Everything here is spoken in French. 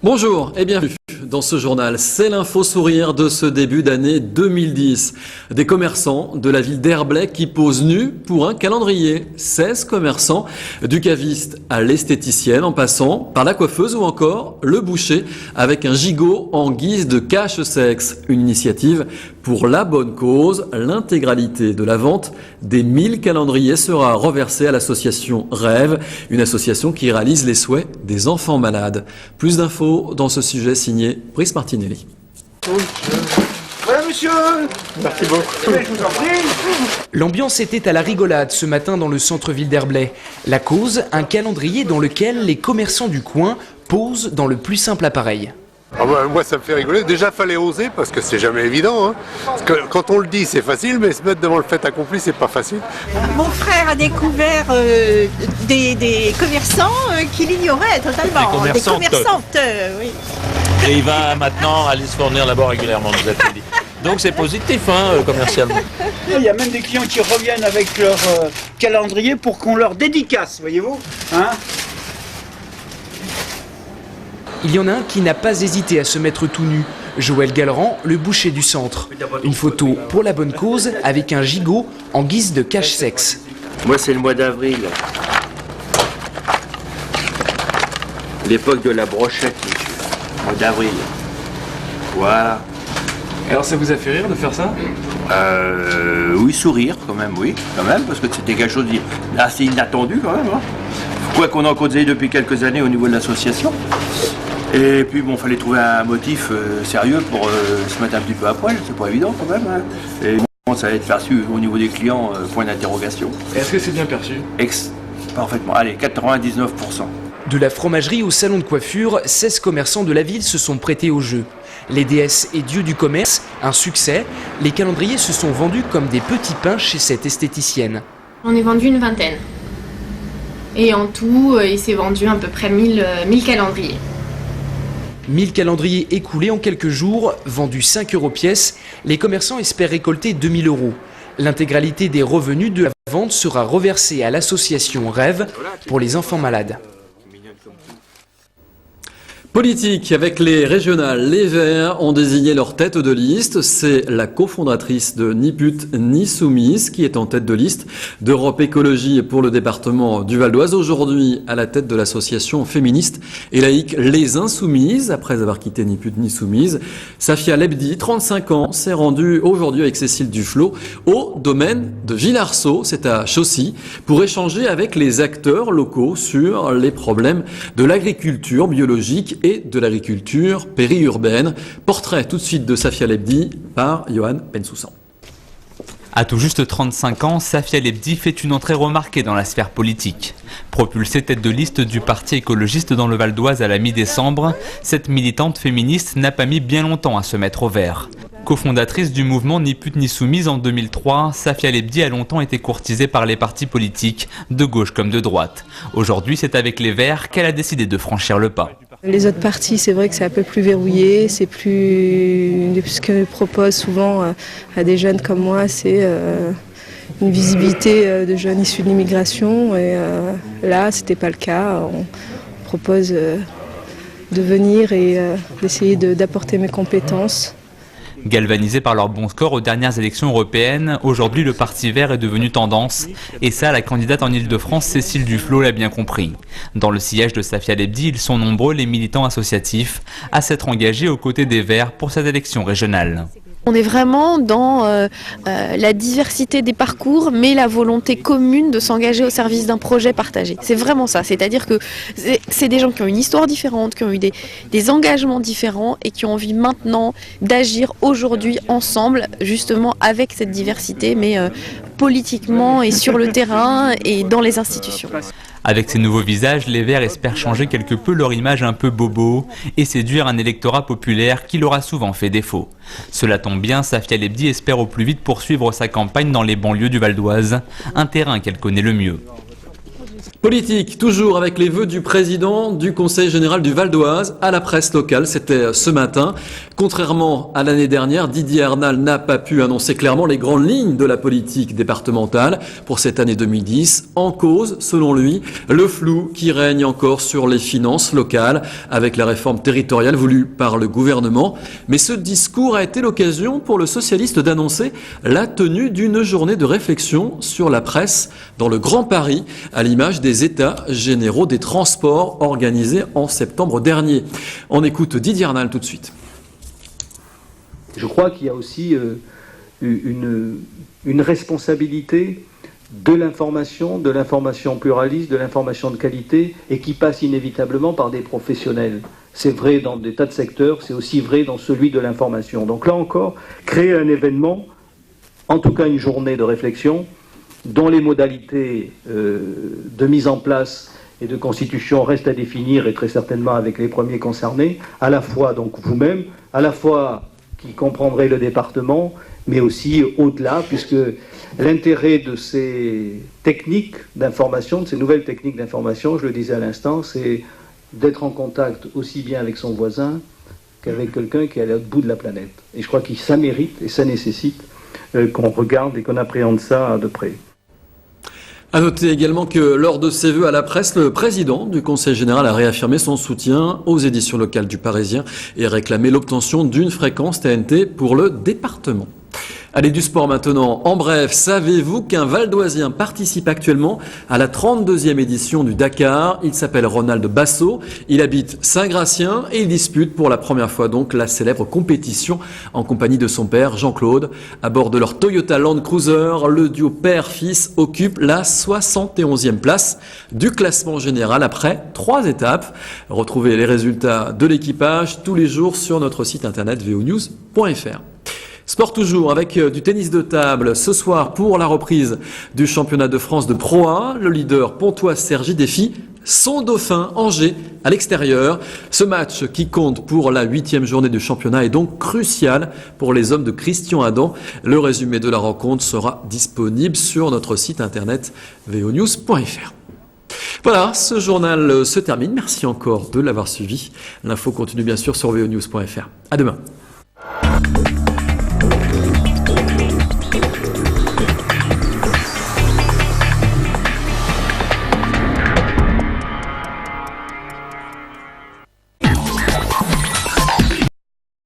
Bonjour et bienvenue dans ce journal. C'est l'info sourire de ce début d'année 2010. Des commerçants de la ville d'Herblay qui posent nus pour un calendrier. 16 commerçants, du caviste à l'esthéticienne en passant par la coiffeuse ou encore le boucher avec un gigot en guise de cache-sexe. Une initiative pour la bonne cause. L'intégralité de la vente des 1000 calendriers sera reversée à l'association Rêve, une association qui réalise les souhaits des enfants malades. Plus d'infos dans ce sujet signé Brice Martinelli. Voilà monsieur. Merci beaucoup. Je vous en prie. L'ambiance était à la rigolade ce matin dans le centre-ville d'Herblay. La cause, un calendrier dans lequel les commerçants du coin posent dans le plus simple appareil. Ah bah, moi ça me fait rigoler, déjà fallait oser parce que c'est jamais évident hein. Parce que quand on le dit c'est facile mais se mettre devant le fait accompli c'est pas facile. Mon frère a découvert des commerçants qui l'ignoraient totalement, des commerçantes, oui. Et il va maintenant aller se fournir là-bas régulièrement, nous a-t-il dit. Donc c'est positif commercialement. Il y a même des clients qui reviennent avec leur calendrier pour qu'on leur dédicace, voyez-vous hein. Il y en a un qui n'a pas hésité à se mettre tout nu. Joël Galleran, le boucher du centre. Une photo pour la bonne cause avec un gigot en guise de cache-sexe. Moi, c'est le mois d'avril. L'époque de la brochette, monsieur. Mois d'avril. Voilà. Alors ça vous a fait rire de faire ça ? Oui, sourire quand même, parce que c'était quelque chose d'assez inattendu quand même. Hein. Quoi qu'on en causait depuis quelques années au niveau de l'association. Et puis bon, fallait trouver un motif sérieux pour se mettre un petit peu à poil, c'est pas évident quand même. Hein. Et bon, ça allait être perçu au niveau des clients, point d'interrogation. Est-ce que c'est bien perçu ? Parfaitement, allez, 99%. De la fromagerie au salon de coiffure, 16 commerçants de la ville se sont prêtés au jeu. Les déesses et dieux du commerce, un succès. Les calendriers se sont vendus comme des petits pains chez cette esthéticienne. On est vendu une vingtaine. Et en tout, il s'est vendu à peu près 1000 calendriers. 1000 calendriers écoulés en quelques jours, vendus 5 € pièce. Les commerçants espèrent récolter 2000 €. L'intégralité des revenus de la vente sera reversée à l'association Rêve pour les enfants malades. Politique, avec les régionales, les Verts ont désigné leur tête de liste. C'est la cofondatrice de Ni Pute Ni Soumise qui est en tête de liste d'Europe Écologie pour le département du Val d'Oise. Aujourd'hui, à la tête de l'association féministe et laïque Les Insoumises, après avoir quitté Ni Pute Ni Soumise. Safia Lebdi, 35 ans, s'est rendue aujourd'hui avec Cécile Duflot au domaine de Villarceau, c'est à Chaussy, pour échanger avec les acteurs locaux sur les problèmes de l'agriculture biologique et de l'agriculture périurbaine. Portrait tout de suite de Safia Lebdi par Johan Bensoussan. À tout juste 35 ans, Safia Lebdi fait une entrée remarquée dans la sphère politique. Propulsée tête de liste du Parti écologiste dans le Val d'Oise à la mi-décembre, cette militante féministe n'a pas mis bien longtemps à se mettre au vert. Cofondatrice du mouvement Ni Pute Ni Soumise en 2003, Safia Lebdi a longtemps été courtisée par les partis politiques, de gauche comme de droite. Aujourd'hui, c'est avec les Verts qu'elle a décidé de franchir le pas. Les autres partis, c'est vrai que c'est un peu plus verrouillé, c'est plus... Ce que proposent souvent à des jeunes comme moi, c'est une visibilité de jeunes issus de l'immigration. Et là, c'était pas le cas. On propose de venir et d'essayer d'apporter mes compétences. Galvanisé par leur bon score aux dernières élections européennes, aujourd'hui le Parti Vert est devenu tendance. Et ça, la candidate en Ile-de-France, Cécile Duflot, l'a bien compris. Dans le sillage de Safia Lebdi, ils sont nombreux les militants associatifs à s'être engagés aux côtés des Verts pour cette élection régionale. On est vraiment dans la diversité des parcours, mais la volonté commune de s'engager au service d'un projet partagé. C'est vraiment ça, c'est-à-dire que c'est des gens qui ont une histoire différente, qui ont eu des engagements différents et qui ont envie maintenant d'agir aujourd'hui ensemble, justement avec cette diversité, mais politiquement et sur le terrain et dans les institutions. Avec ces nouveaux visages, les Verts espèrent changer quelque peu leur image un peu bobo et séduire un électorat populaire qui leur a souvent fait défaut. Cela tombe bien, Safia Lebdi espère au plus vite poursuivre sa campagne dans les banlieues du Val d'Oise, un terrain qu'elle connaît le mieux. Politique, toujours avec les vœux du président du Conseil général du Val d'Oise à la presse locale. C'était ce matin. Contrairement à l'année dernière, Didier Arnal n'a pas pu annoncer clairement les grandes lignes de la politique départementale pour cette année 2010. En cause, selon lui, le flou qui règne encore sur les finances locales avec la réforme territoriale voulue par le gouvernement. Mais ce discours a été l'occasion pour le socialiste d'annoncer la tenue d'une journée de réflexion sur la presse dans le Grand Paris, à l'image des États généraux des transports organisés en septembre dernier. On écoute Didier Arnal tout de suite. Je crois qu'il y a aussi une responsabilité de l'information pluraliste, de l'information de qualité, et qui passe inévitablement par des professionnels. C'est vrai dans des tas de secteurs, c'est aussi vrai dans celui de l'information. Donc là encore, créer un événement, en tout cas une journée de réflexion, dont les modalités de mise en place et de constitution restent à définir, et très certainement avec les premiers concernés, à la fois donc vous-même, à la fois qui comprendrait le département, mais aussi au-delà, puisque l'intérêt de ces techniques d'information, de ces nouvelles techniques d'information, je le disais à l'instant, c'est d'être en contact aussi bien avec son voisin qu'avec quelqu'un qui est à l'autre bout de la planète. Et je crois que ça mérite et ça nécessite qu'on regarde et qu'on appréhende ça de près. À noter également que lors de ses vœux à la presse, le président du Conseil général a réaffirmé son soutien aux éditions locales du Parisien et réclamé l'obtention d'une fréquence TNT pour le département. Allez, du sport maintenant. En bref, savez-vous qu'un Valdoisien participe actuellement à la 32e édition du Dakar? Il s'appelle Ronald Basso, il habite Saint-Gratien et il dispute pour la première fois donc la célèbre compétition en compagnie de son père Jean-Claude. À bord de leur Toyota Land Cruiser, le duo père-fils occupe la 71e place du classement général après 3 étapes. Retrouvez les résultats de l'équipage tous les jours sur notre site internet vonews.fr. Sport toujours avec du tennis de table. Ce soir, pour la reprise du championnat de France de Pro A, le leader pontois Sergi défie son dauphin Angers à l'extérieur. Ce match qui compte pour la 8e journée du championnat est donc crucial pour les hommes de Christian Adam. Le résumé de la rencontre sera disponible sur notre site internet vonews.fr. Voilà, ce journal se termine. Merci encore de l'avoir suivi. L'info continue bien sûr sur vonews.fr. À demain.